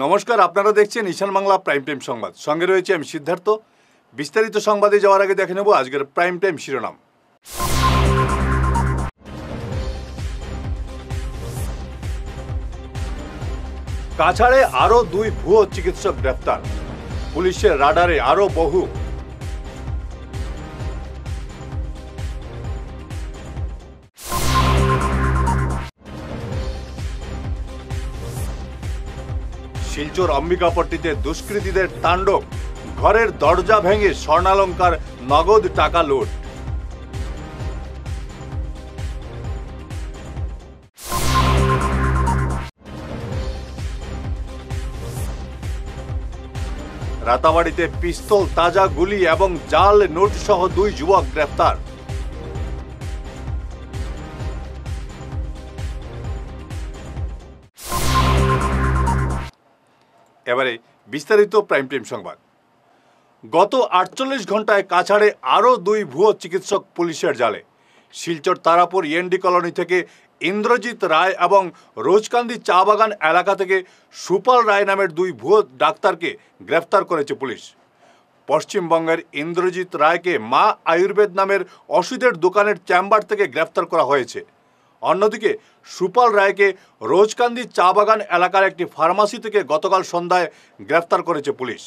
নমস্কার, আপনারা দেখছেন ঈশান বাংলা প্রাইম টাইম সংবাদ। সঙ্গে রয়েছে আমি সিদ্ধার্থ। বিস্তারিত সংবাদে যাওয়ার আগে দেখে নেব আজকের প্রাইম টাইম শিরোনাম। কাছাড়ে আরও 2 ভুয়ো চিকিৎসক গ্রেফতার, পুলিশের রাডারে আরও বহু। শিলচর অম্বিকাপট্টিতে দুষ্কৃতীদের তাণ্ডব, ঘরের দরজা ভেঙে স্বর্ণালঙ্কার নগদ টাকা লুট। রাতাবাড়িতে পিস্তল, তাজা গুলি এবং জাল নোট সহ 2 যুবক গ্রেফতার। এবারে বিস্তারিত প্রাইম টাইম সংবাদ। গত 48 ঘন্টায় কাছাড়ে আরও 2 ভুয়ো চিকিৎসক পুলিশের জালে। শিলচর তারাপুর ইএনডি কলোনি থেকে ইন্দ্রজিৎ রায় এবং রোজকান্দি চা বাগান এলাকা থেকে সুপাল রায় নামের 2 ভুয়ো ডাক্তারকে গ্রেফতার করেছে পুলিশ। পশ্চিমবঙ্গের ইন্দ্রজিৎ রায়কে মা আয়ুর্বেদ নামের ওষুধের দোকানের চেম্বার থেকে গ্রেফতার করা হয়েছে। অন্যদিকে সুপাল রায়কে রোজকান্দি চা বাগান এলাকার একটি ফার্মাসি থেকে গতকাল সন্ধ্যায় গ্রেফতার করেছে পুলিশ।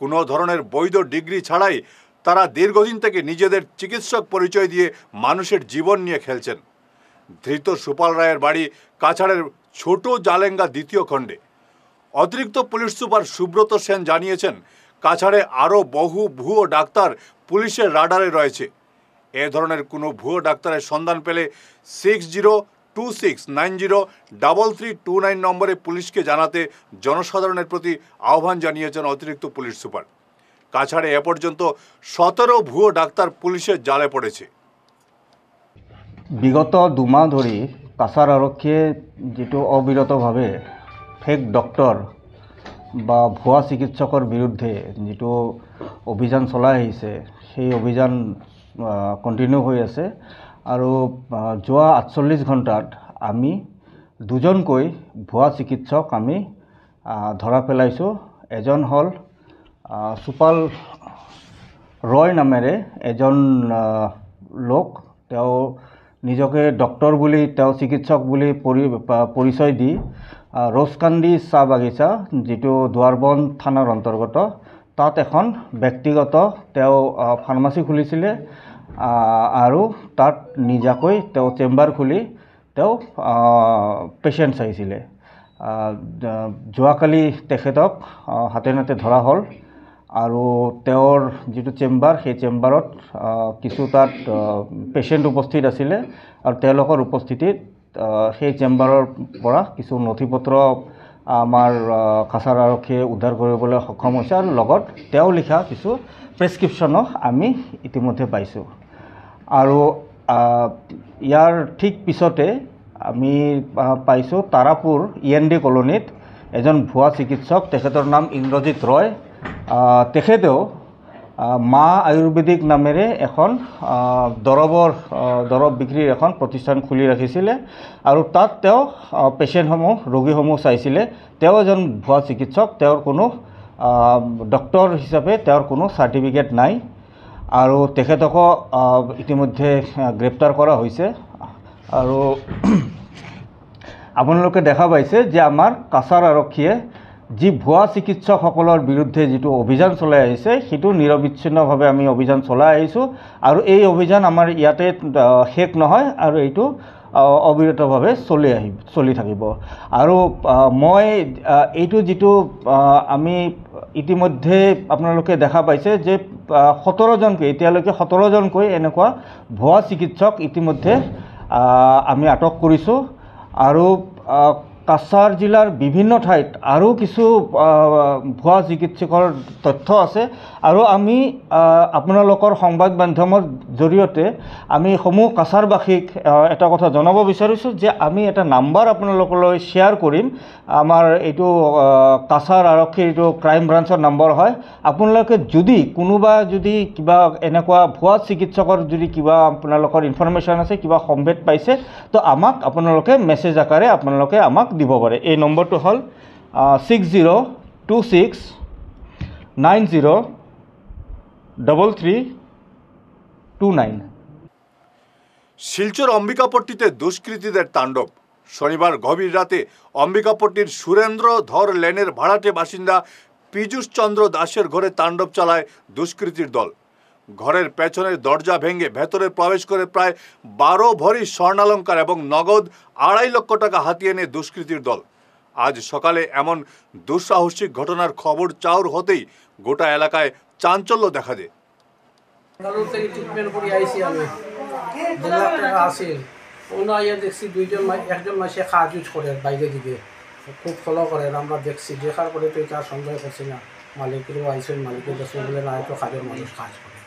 কোনো ধরনের বৈধ ডিগ্রি ছাড়াই তারা দীর্ঘদিন থেকে নিজেদের চিকিৎসক পরিচয় দিয়ে মানুষের জীবন নিয়ে খেলছেন। ধৃত সুপাল রায়ের বাড়ি কাছাড়ের ছোট জালেঙ্গা 2য় খণ্ডে। অতিরিক্ত পুলিশ সুপার সুব্রত সেন জানিয়েছেন, কাছাড়ে আরও বহু ভুয়ো ডাক্তার পুলিশের রাডারে রয়েছে। এ ধরনের কোনো ভুয়ো ডাক্তারের সন্ধান পেলে 6026903329 নম্বরে পুলিশকে জানাতে জনসাধারণের প্রতি আহ্বান জানিয়েছেন অতিরিক্ত পুলিশ সুপার। কাছাড়ে এ পর্যন্ত 17 ভুয়ো ডাক্তার পুলিশের জালে পড়েছে। বিগত 2 মাহ ধৰি কাছাৰ আৰক্ষীয়ে যিটো অবিৰতভাৱে ফেক ডক্টৰ বা ভুৱা চিকিৎসকৰ বিৰুদ্ধে যিটো অভিযান চলাই আহিছে, সেই অভিযান কণ্টিনিউ হৈ আছে। আৰু যোৱা 48 ঘণ্টাত আমি 2জনকৈ ভুৱা চিকিৎসক আমি ধৰা পেলাইছোঁ। এজন হ'ল সুপাল ৰয় নামেৰে এজন লোক। তেওঁ নিজকে ডক্টৰ বুলি, তেওঁ চিকিৎসক বুলি পৰিচয় দি ৰ'জকান্দি চাহ বাগিচা, যিটো দুৱাৰবন থানাৰ অন্তৰ্গত, তাত এখন ব্যক্তিগত তেওঁ ফাৰ্মাচী খুলিছিলে আৰু তাত নিজাকৈ তেওঁ চেম্বাৰ খুলি তেওঁ পেচেণ্ট চাইছিলে। যোৱাকালি তেখেতক হাতে নাতে ধৰা হ'ল আৰু তেওঁৰ যিটো চেম্বাৰ, সেই চেম্বাৰত কিছু তাত পেচেণ্ট উপস্থিত আছিলে আৰু তেওঁলোকৰ উপস্থিতিত সেই চেম্বাৰৰ পৰা কিছু নথিপত্ৰ আমাৰ কাছাৰ আৰক্ষীয়ে উদ্ধাৰ কৰিবলৈ সক্ষম হৈছে আৰু লগত তেওঁ লিখা কিছু প্ৰেছক্ৰিপশ্যনো আমি ইতিমধ্যে পাইছোঁ। আৰু ইয়াৰ ঠিক পিছতে আমি পাইছোঁ তাৰাপুৰ ইএনডি কলোনীত এজন ভুৱা চিকিৎসক, তেখেতৰ নাম ইন্দ্ৰজিৎ ৰয়। তেখেতেও মা আয়ুৰ্বেদিক নামেৰে এখন দৰৱ বিক্ৰীৰ এখন প্ৰতিষ্ঠান খুলি ৰাখিছিলে আৰু তাত তেওঁ পেচেণ্টসমূহ, ৰোগীসমূহ চাইছিলে। তেওঁ এজন ভুৱা চিকিৎসক, তেওঁৰ কোনো ডক্টৰ হিচাপে তেওঁৰ কোনো চাৰ্টিফিকেট নাই আৰু তেখেতকো ইতিমধ্যে গ্ৰেপ্তাৰ কৰা হৈছে। আৰু আপোনালোকে দেখা পাইছে যে আমাৰ কাছাৰ আৰক্ষীয়ে যি ভুৱা চিকিৎসকসকলৰ বিৰুদ্ধে যিটো অভিযান চলাই আহিছে, সেইটো নিৰবিচ্ছিন্নভাৱে আমি অভিযান চলাই আহিছোঁ আৰু এই অভিযান আমাৰ ইয়াতে শেষ নহয় আৰু এইটো অবিৰতভাৱে চলি থাকিব। আৰু মই এইটো যিটো আমি ইতিমধ্যে আপোনালোকে দেখা পাইছে যে 17জনকৈ, এতিয়ালৈকে 17জনকৈ এনেকুৱা ভুৱা চিকিৎসক ইতিমধ্যে আমি আটক কৰিছোঁ। আৰু কাছাৰ জিলাৰ বিভিন্ন ঠাইত আৰু কিছু ভুৱা চিকিৎসকৰ তথ্য আছে আৰু আমি আপোনালোকৰ সংবাদ মাধ্যমৰ জৰিয়তে আমি সমূহ কাছাৰবাসীক এটা কথা জনাব বিচাৰিছোঁ যে আমি এটা নাম্বাৰ আপোনালোকলৈ শ্বেয়াৰ কৰিম। আমাৰ এইটো কাছাৰ আৰক্ষীৰ এইটো ক্ৰাইম ব্ৰাঞ্চৰ নম্বৰ হয়। আপোনালোকে যদি কোনোবা যদি কিবা এনেকুৱা ভুৱা চিকিৎসকৰ যদি কিবা আপোনালোকৰ ইনফৰমেশ্যন আছে, কিবা সম্ভেদ পাইছে, তো আমাক আপোনালোকে মেছেজ আকাৰে আপোনালোকে আমাক দিব পাৰে। এই নম্বৰটো হ'ল 6026903329। শিলচর অম্বিকাপট্টিতে দুষ্কৃতীদের তাণ্ডব। শনিবার গভীর রাতে অম্বিকাপট্টির সুরেন্দ্র ধর লেনের ভাড়াটে বাসিন্দা পীযূষ চন্দ্র দাসের ঘরে তাণ্ডব চালায় দুষ্কৃতীর দল। ঘরের পেছনের দরজা ভেঙে ভেতরে প্রবেশ করে প্রায় 12 ভরি স্বর্ণালঙ্কার এবং নগদ 2.5 লক্ষ টাকা হাতিয়ে নেয় দুষ্কৃতীর দল। আজ সকালে এমন দুঃসাহসিক ঘটনার খবর চাউর হতেই গোটা এলাকায় চাঞ্চল্য দেখা দেয়। দেখছি একজন মাসে কাজ ইউজ করে বাইরে দিকে খুব ফলো করেন, আমরা দেখছি দেখার পরে তো এটা সন্দেহ করছি না মালিকেরও আইসেন, মালিকের কাছে বলে না হয়তো কাজের মানুষ কাজ করে।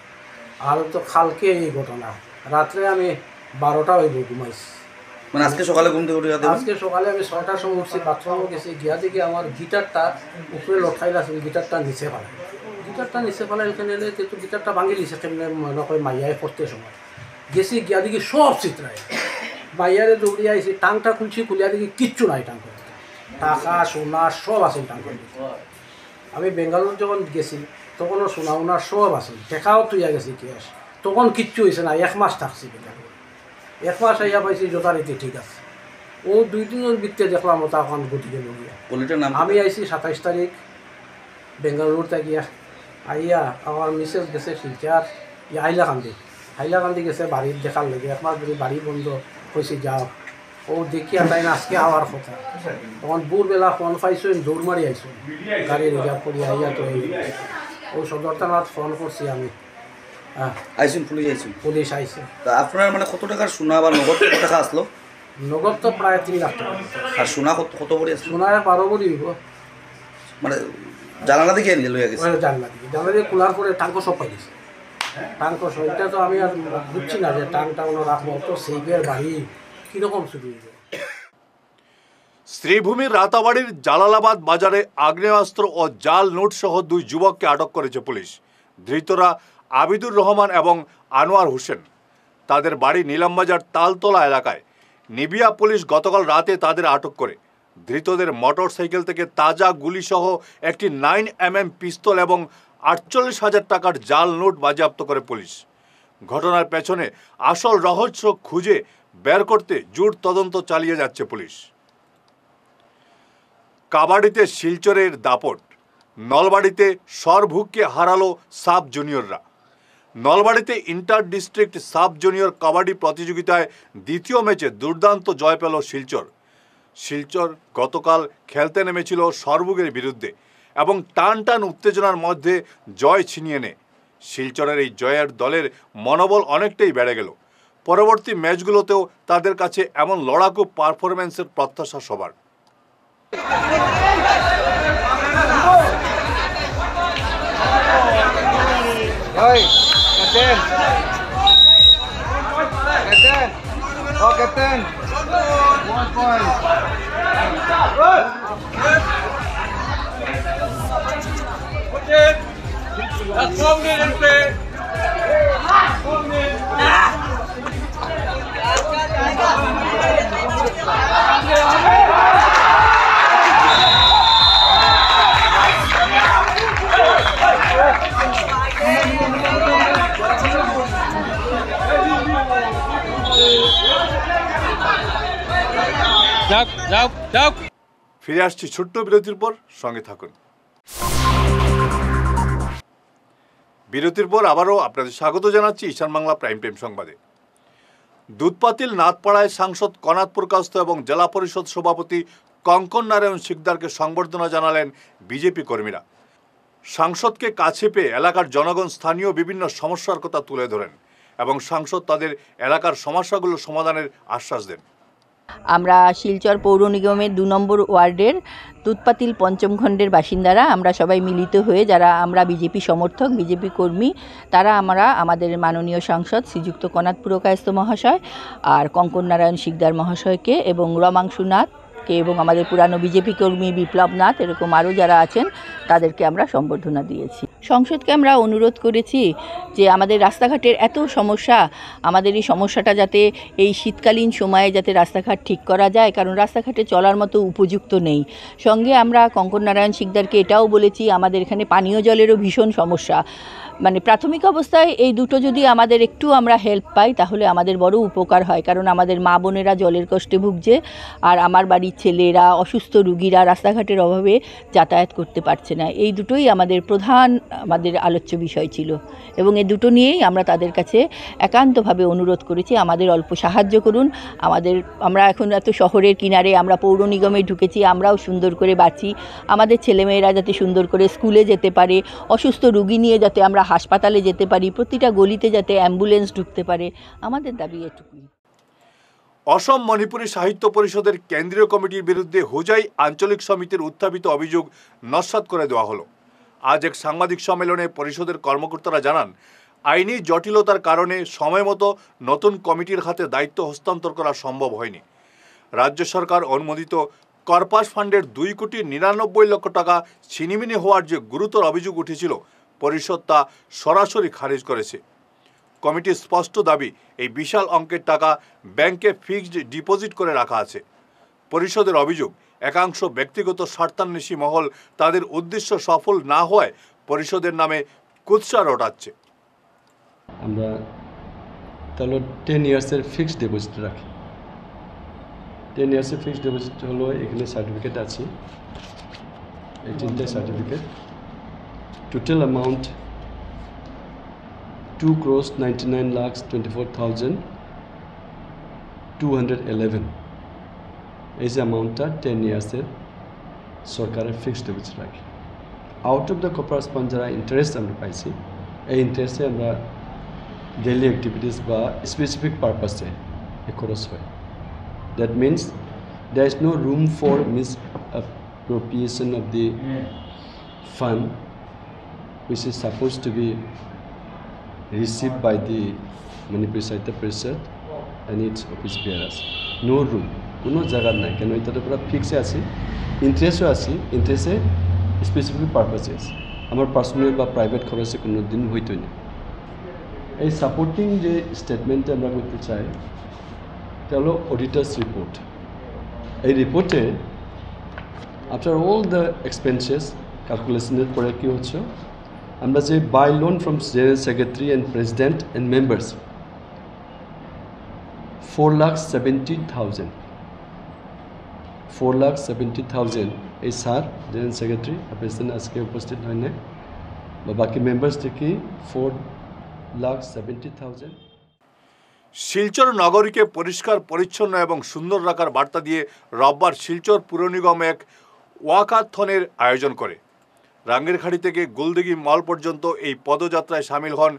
আর তো কালকে এই ঘটনা রাত্রে আমি 12টা হইব ঘুমাইছি, মানে আজকে সকালে ঘুম থেকে উঠে আজকে সকালে আমি 6টার সময় উঠছি, বাথরুমে গেছি, গিয়া দিকে আমার গিটারটা উপরে লটকাই আছে, গিটারটা নিচে ফেলাই এখানে এলে কিন্তু গিটারটা ভাঙি দিছে কেমনে মনে হয় মাইয়ায় পড়তে সময় গেছি, গিয়া দিকে সব চিত্রায় মাইয়ারে দৌড়িয়ে আইছি, টাংটা খুলছি, খুলিয়া দিকে কিচ্ছু নাই, টাং টাকা সোনা সব আছে টাং। আমি বেঙ্গালুরু যখন গেছি তখনও সোনা উনা সব আছে, টেকাও তুইয়া গেছি ক্যাশ, তখন কিচ্ছু হয়েছে না। 1 মাস থাকছি বেঙ্গালুরু, 1 মাস আইয়া পাইছি যথারীতি ঠিক আছে। ও 2 দিনের ভিতরে দেখলাম ওটা এখন গতিকে লগিয়া। আমি আইছি 27 তারিখ বেঙ্গালুরু গিয়া আইয়া আমার মিসেস গেছে শিলচার হাইলাকান্দি গেছে বাড়ির দেখার লেগে, 1 মাস ধরে বাড়ি বন্ধ হয়েছে, যাও ও দেখিয়া তাই না আজকে আওয়ার কথা। তখন ভোরবেলা ফোন পাইছো, দৌড় মারি আইসো, গাড়ি রিজার্ভ করি আইয়া তো ও সদর থানাত ফোন করছি আমি, পুলিশ আইসে। আপনার মানে কত টাকার সোনা বা নগদ কত টাকা আসলো? নগদ তো প্রায় 3 লাখ টাকা। আর সোনা কত ভরি আছে? সোনা 12 ভরি হইব। মানে জানালা দিকে লইয়া গেছে? জানলা দিয়ে খোলার পরে টাঙ্ক সব পাই গেছে। টাঙ্ক সবটা তো আমি আর বুঝছি না যে টাংটা ওনার রাখবো, তো সেইবের বাড়ি কীরকম শুরু হইবে। শ্রীভূমির রাতাবাড়ির জালালাবাদ বাজারে আগ্নেয়াস্ত্র ও জাল নোট সহ 2 যুবককে আটক করেছে পুলিশ। ধৃতরা আবিদুর রহমান এবং আনোয়ার হোসেন। তাদের বাড়ি নিলামবাজার তালতলা এলাকায়। নিবিয়া পুলিশ গতকাল রাতে তাদের আটক করে। ধৃতদের মোটর সাইকেল থেকে তাজা গুলিসহ একটি 9mm পিস্তল এবং 48,000 টাকার জাল নোট বাজেয়াপ্ত করে পুলিশ। ঘটনার পেছনে আসল রহস্য খুঁজে বের করতে জোর তদন্ত চালিয়ে যাচ্ছে পুলিশ। কাবাডিতে শিলচরের দাপট। নলবাড়িতে সরভুককে হারালো সাব জুনিয়ররা। নলবাড়িতে inter district sub junior kabaddi প্রতিযোগিতায় দ্বিতীয় ম্যাচে দুর্দান্ত জয় পেল শিলচর গতকাল খেলতে নেমেছিল সরভুগের বিরুদ্ধে এবং টান উত্তেজনার মধ্যে জয় ছিনিয়ে নেয়। শিলচরের এই জয়ের দলের মনোবল অনেকটাই বেড়ে গেল। পরবর্তী ম্যাচগুলোতেও তাদের কাছে এমন লড়াকু পারফরম্যান্সের প্রত্যাশা সবার। ফিরে আসছি ছোট্ট বিরতির পর, সঙ্গে থাকুন। বিরতির পর আবারও আপনাদের স্বাগত জানাচ্ছি ঈশান বাংলা প্রাইম টাইম সংবাদে। দুধপাতিল নাথপাড়ায় সাংসদ কনাথ প্রকাশত এবং জেলা পরিষদ সভাপতি কঙ্কন নারায়ণ শিকদারকে সংবর্ধনা জানালেন বিজেপি কর্মীরা। সাংসদকে কাছে পেয়ে এলাকার জনগণ স্থানীয় বিভিন্ন সমস্যার কথা তুলে ধরেন এবং সাংসদ তাদের এলাকার সমস্যাগুলো সমাধানের আশ্বাস দেন। আমরা শিলচর পৌর নিগমের 2 নম্বর ওয়ার্ডের দুধপাতিল পঞ্চম খণ্ডের বাসিন্দারা আমরা সবাই মিলিত হয়ে, যারা আমরা বিজেপি সমর্থক, বিজেপি কর্মী, তারা আমরা আমাদের মাননীয় সাংসদ শ্রীযুক্ত কনাথ পুরকায়স্থ মহাশয় আর কঙ্কন নারায়ণ শিকদার মহাশয়কে এবং রমাংশুনাথ কে এবং আমাদের পুরানো বিজেপি কর্মী বিপ্লব নাথ এরকম আরও যারা আছেন তাদেরকে আমরা সম্বর্ধনা দিয়েছি। সংসদকে আমরা অনুরোধ করেছি যে আমাদের রাস্তাঘাটের এত সমস্যা, আমাদের এই সমস্যাটা যাতে এই শীতকালীন সময়ে যাতে রাস্তাঘাট ঠিক করা যায়, কারণ রাস্তাঘাটে চলার মতো উপযুক্ত নেই। সঙ্গে আমরা কঙ্কন নারায়ণ শিকদারকে এটাও বলেছি আমাদের এখানে পানীয় জলেরও ভীষণ সমস্যা। মানে প্রাথমিক অবস্থায় এই দুটো যদি আমাদের একটু আমরা হেল্প পাই তাহলে আমাদের বড় উপকার হয়, কারণ আমাদের মা বোনেরা জলের কষ্টে ভুগছে আর আমার বাড়ির ছেলেরা, অসুস্থ রুগীরা রাস্তাঘাটের অভাবে যাতায়াত করতে পারছে না। এই দুটোই আমাদের প্রধান আলোচ্য বিষয় ছিল এবং এই দুটো নিয়েই আমরা তাদের কাছে একান্তভাবে অনুরোধ করেছি আমাদের অল্প সাহায্য করুন। আমরা এখন এত শহরের কিনারে, আমরা পৌর নিগমে ঢুকেছি, আমরাও সুন্দর করে বাঁচি, আমাদের ছেলেমেয়েরা যাতে সুন্দর করে স্কুলে যেতে পারে, অসুস্থ রুগী নিয়ে যাতে আমরা হাসপাতালে যেতে পারি, প্রতিটা গলিতে যাতে অ্যাম্বুলেন্স ঢুকতে পারে, আমাদের দাবি এটুকুই। অসম মণিপুরী সাহিত্য পরিষদের কেন্দ্রীয় কমিটির বিরুদ্ধে হোজাই আঞ্চলিক সমিতির উত্থাপিত অভিযোগ নস্যাৎ করে দেওয়া হলো। আজ এক সাংবাদিক সম্মেলনে পরিষদের কর্মকর্তারা জানান, আইনি জটিলতার কারণে সময়মতো নতুন কমিটির হাতে দায়িত্ব হস্তান্তর করা সম্ভব হয়নি। রাজ্য সরকার অনুমোদিত কর্পাস ফান্ডের 2,99,00,000 টাকা ছিনিমিনি হওয়ার যে গুরুতর অভিযোগ উঠেছিল, পরিষদ তা সরাসরি খারিজ করেছে। কমিটির স্পষ্ট দাবি, এই বিশাল অঙ্কের টাকা ব্যাংকে ফিক্সড ডিপোজিট করে রাখা আছে। পরিষদের অভিযোগ, একাংশ ব্যক্তিগত স্বার্থান্বেষী মহল তাদের উদ্দেশ্য সফল না হওয়ায় পরিষদের নামে কুৎসা রটাচ্ছে। আমরা তাহলে 10 ইয়ার্সের ফিক্সড ডিপোজিট রাখি। 10 ইয়ার্সের ফিক্সড ডিপোজিট হলো, এখানে সার্টিফিকেট আছে, 18টা সার্টিফিকেট, টোটাল অ্যামাউন্ট 2,99,24,211 এই যে অ্যামাউন্টটা 10 ইয়ার্সের সরকারের ফিক্সড ডিপোজিট রাখি। Out of the corpus fund যারা ইন্টারেস্ট আমরা পাইছি, এই ইন্টারেস্টে আমরা ডেইলি অ্যাক্টিভিটিস বা স্পেসিফিক পারপাসে খরচ হয়। That means there is no room for misappropriation of the fund which is supposed to be received by the Manipur Sahitya Parishad and its office bearers. No room, কোনো জায়গা নাই, কেন এটাতে পুরো ফিক্সে আছে, ইন্টারেস্টও আছে, ইন্টারেস্টে স্পেসিফিক পারপাসে আছে, আমার পার্সোনাল বা প্রাইভেট খরচে কোনো দিন হইতই না। এই সাপোর্টিং যে স্টেটমেন্টটা আমরা করতে চাই এটা হলো অডিটার্স রিপোর্ট। এই রিপোর্টে আফটার অল দ্য এক্সপেন্সেস ক্যালকুলেশনের পরে কী হচ্ছে, আমরা যে by loan from general secretary and president and members 4,70,000 এই স্যার জেনারেল সেক্রেটারি প্রেসিডেন্ট আজকে উপস্থিত হয় না, বা বাকি মেম্বার্স থেকে 4,70,000। শিলচর নগরীকে পরিষ্কার পরিচ্ছন্ন এবং সুন্দর রাখার বার্তা দিয়ে রোববার শিলচর পুর নিগম এক ওয়াকাথনের আয়োজন করে। রাঙ্গিরখাড়ি থেকে গুলদিঘি মল পর্যন্ত এই পদযাত্রায় সামিল হন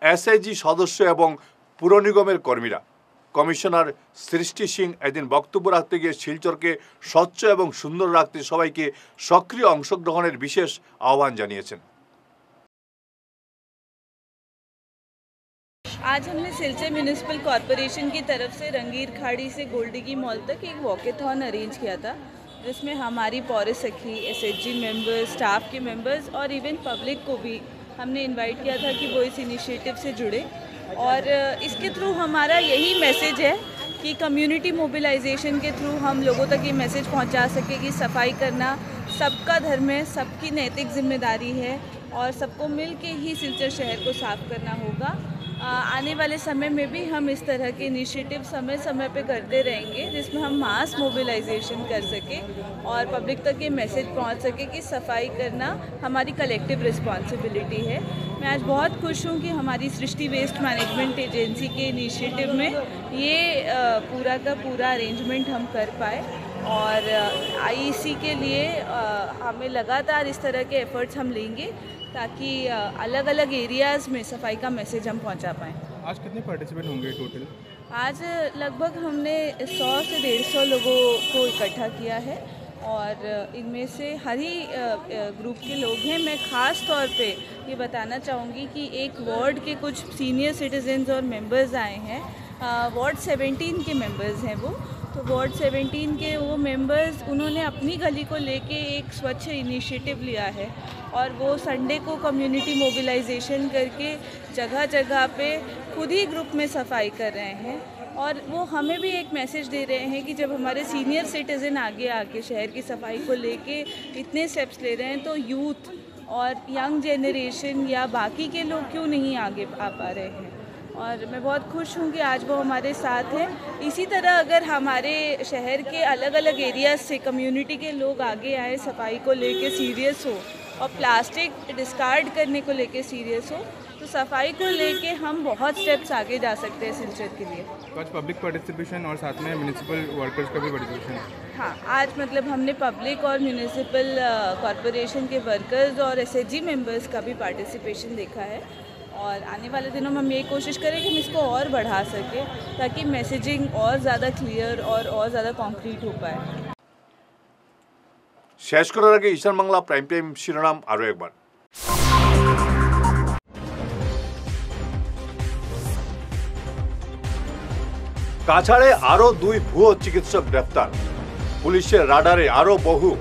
এসআইজি সদস্য এবং পুর নিগমের কর্মীরা। কমিশনার সৃষ্টি সিং এদিন বক্তব্য রাখতে গিয়ে শিলচরকে স্বচ্ছ এবং সুন্দর রাখতে সবাইকে সক্রিয় অংশগ্রহণের বিশেষ আহ্বান জানিয়েছেন। आज हमने सिलचर म्यूनिसिपल कॉरपोरेशन की तरफ से रंगीर खाड़ी से गोल्डिगी मॉल तक एक वॉकेथॉन अरेंज किया था, जिसमें हमारी पौरे सखी, एसएचजी मेंबर्स, स्टाफ के मेंबर्स और इवन पब्लिक को भी हमने इनवाइट किया था कि वो इस इनिशिएटिव से जुड़े। और इसके थ्रू हमारा यही मैसेज है कि कम्युनिटी मोबिलाइजेशन के थ्रू हम लोगों तक ये मैसेज पहुंचा सके कि सफाई करना सबका धर्म है, सबकी नैतिक जिम्मेदारी है और सबको मिल के ही सिलचर शहर को साफ करना होगा। आने वाले समय में भी हम इस तरह के इनिशिएटिव समय समय पे करते रहेंगे, जिसमें हम मास मोबिलाइजेशन कर सके और पब्लिक तक ये मैसेज पहुंच सके कि सफाई करना हमारी कलेक्टिव रिस्पॉन्सिबिलिटी है। मैं आज बहुत खुश हूँ कि हमारी सृष्टि वेस्ट मैनेजमेंट एजेंसी के इनिशिएटिव में ये पूरा का पूरा अरेंजमेंट हम कर पाए और आईईसी के लिए हमें लगातार इस तरह के एफर्ट्स हम लेंगे ताकि अलग अलग एरियाज़ में सफाई का मैसेज हम पहुंचा पाएँ। आज कितने पार्टिसिपेंट होंगे टोटल? आज लगभग हमने 100 से 150 लोगों को इकट्ठा किया है और इनमें से हर ही ग्रुप के लोग हैं। मैं ख़ास तौर पे ये बताना चाहूँगी कि एक वार्ड के कुछ सीनियर सिटीजन्स और मेंबर्स आए हैं, वार्ड 17 के मेंबर्स हैं वो, तो तो वार्ड 17 के वो मेंबर्स उन्होंने अपनी गली को लेके एक स्वच्छ इनिशिएटिव लिया है और वो संडे को कम्युनिटी मोबिलाइजेशन करके जगह जगह पे खुद ही ग्रुप में सफाई कर रहे हैं और वो हमें भी एक मैसेज दे रहे हैं कि जब हमारे सीनियर सिटीज़न आगे आके शहर की सफाई को लेके इतने स्टेप्स ले रहे हैं तो यूथ और यंग जनरेशन या बाकी के लोग क्यों नहीं आगे आ पा रहे हैं। और मैं बहुत खुश हूँ कि आज वो हमारे साथ हैं। इसी तरह अगर हमारे शहर के अलग अलग एरियाज से कम्युनिटी के लोग आगे आए, सफाई को लेके सीरियस हो और प्लास्टिक डिस्कार्ड करने को लेके सीरियस हो, तो सफाई को लेके हम बहुत स्टेप्स आगे जा सकते हैं सिलचर के लिए। तो आज पब्लिक पार्टिसिपेशन और साथ में म्यूनिसिपल वर्कर्स का भी पार्टिसिपेशन है। हाँ, आज मतलब हमने पब्लिक और म्यूनिसिपल कॉरपोरेशन के वर्कर्स और SHG मेंबर्स का भी पार्टिसिपेशन देखा है और आने वाले दिनों में हम ये कोशिश करें कि हम इसको और बढ़ा सकें ताकि मैसेजिंग और ज़्यादा क्लियर और ज़्यादा कॉन्क्रीट हो पाए। শেষ করার আগে ঈশান বাংলা প্রাইম টাইম শিরোনাম আরও একবার। কাছাড়ে আরো 2 ভুয়ো চিকিৎসক গ্রেফতার, পুলিশের রাডারে আরো বহু।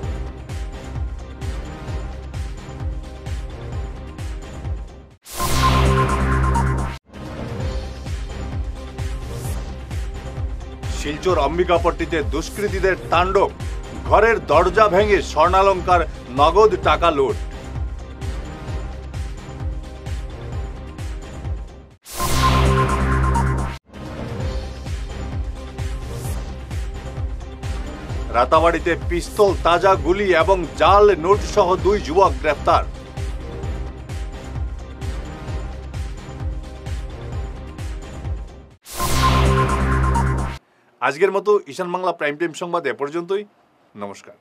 শিলচর অম্বিকাপট্টিতে দুষ্কৃতীদের তাণ্ডব, ঘরের দরজা ভেঙে স্বর্ণালংকার নগদ টাকা লুট। রাতাবাড়িতে পিস্তল, তাজা গুলি এবং জাল নোট সহ 2 যুবক গ্রেফতার। আজকের মতো ঈশান বাংলা প্রাইম টাইম সংবাদ এ পর্যন্তই। নমস্কার।